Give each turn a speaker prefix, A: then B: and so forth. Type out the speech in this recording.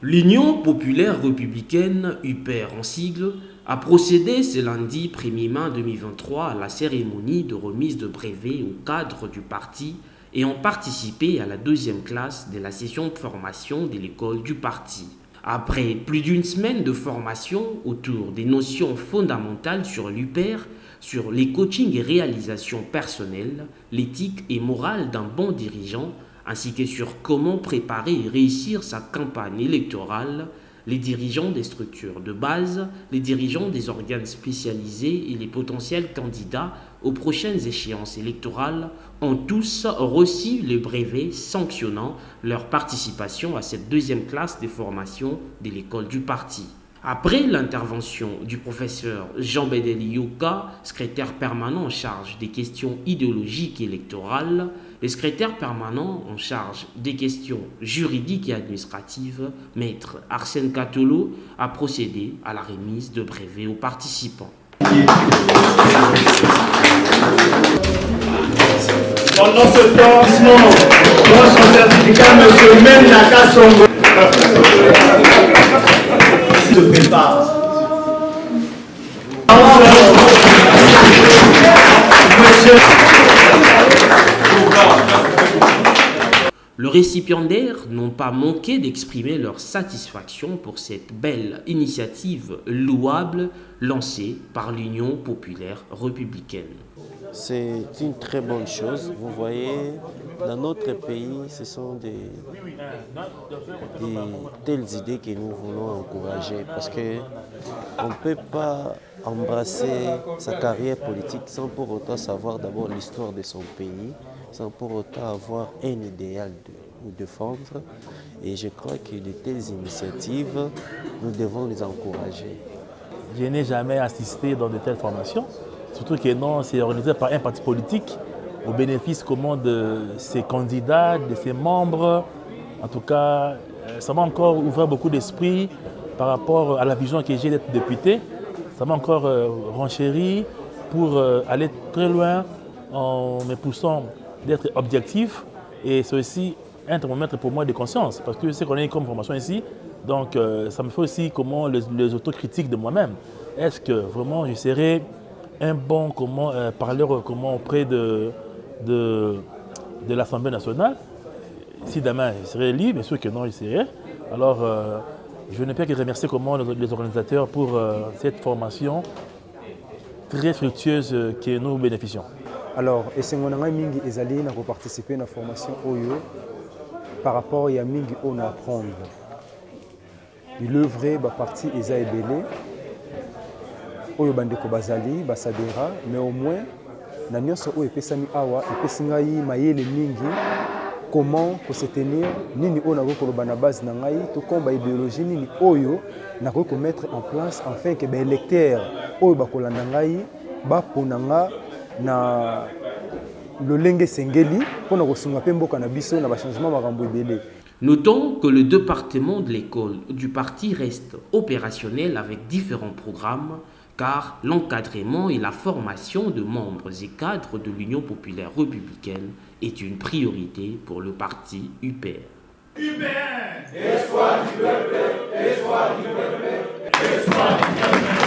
A: L'Union populaire républicaine, UPR en sigle, a procédé ce lundi 1er mai 2023 à la cérémonie de remise de brevets aux cadres du parti ayant participé à la deuxième classe de la session de formation de l'école du parti. Après plus d'une semaine de formation autour des notions fondamentales sur l'UPR, sur les coachings et réalisations personnelles, l'éthique et morale d'un bon dirigeant, ainsi que sur comment préparer et réussir sa campagne électorale, les dirigeants des structures de base, les dirigeants des organes spécialisés et les potentiels candidats aux prochaines échéances électorales ont tous reçu le brevet sanctionnant leur participation à cette deuxième classe de formation de l'école du parti. Après l'intervention du professeur Jean-Bédéli Yoka, secrétaire permanent en charge des questions idéologiques et électorales, le secrétaire permanent en charge des questions juridiques et administratives, maître Arsène Catolo, a procédé à la remise de brevets aux participants.
B: Pendant ce lancement, notre certificat, M. Menaka Songo se prépare.
A: Les récipiendaires n'ont pas manqué d'exprimer leur satisfaction pour cette belle initiative louable lancée par l'Union populaire républicaine.
C: C'est une très bonne chose. Vous voyez, dans notre pays, ce sont des telles idées que nous voulons encourager parce qu'on ne peut pas embrasser sa carrière politique sans pour autant savoir d'abord l'histoire de son pays, sans pour autant avoir un idéal de défendre. Et je crois que de telles initiatives, nous devons les encourager.
D: Je n'ai jamais assisté dans de telles formations. Surtout que non, c'est organisé par un parti politique au bénéfice de ses candidats, de ses membres. En tout cas, ça m'a encore ouvert beaucoup d'esprit par rapport à la vision que j'ai d'être député. Ça m'a encore renchéri pour aller très loin en me poussant d'être objectif. Et c'est aussi un thermomètre pour moi de conscience parce que je sais qu'on a comme formation ici. Donc ça me fait aussi comment les autocritiques de moi-même. Est-ce que vraiment je serai un bon parleur auprès de l'Assemblée nationale? Si demain je serai élu, bien sûr que non, je serai. Alors, je ne peux que remercier les organisateurs pour cette formation très fructueuse que nous bénéficions.
E: Alors, esengo na ngai mingi ezali na participer à la formation Oyo par rapport à mingi on apprendre. Il œuvre ba partie eza ebele. Oyo bandeko bazali basadera mais au moins na nyonso oyo epesami awa epesi ngai mayele mingi comment se tenir nini oyo nakoki koloba na base na ngai to komba idéologie nini oyo nakoki mettre en place afin que baélecteur oyo bakolanda ngai bapona nga na lolenge sengeli mpona kosunga mpe mboka na biso na bachangement makambo ebele.
A: Notons que le département de l'école du parti reste opérationnel avec différents programmes car l'encadrement et la formation de membres et cadres de l'Union populaire républicaine est une priorité pour le parti UPR.
B: UPR, espoir du peuple, espoir du peuple, espoir du peuple.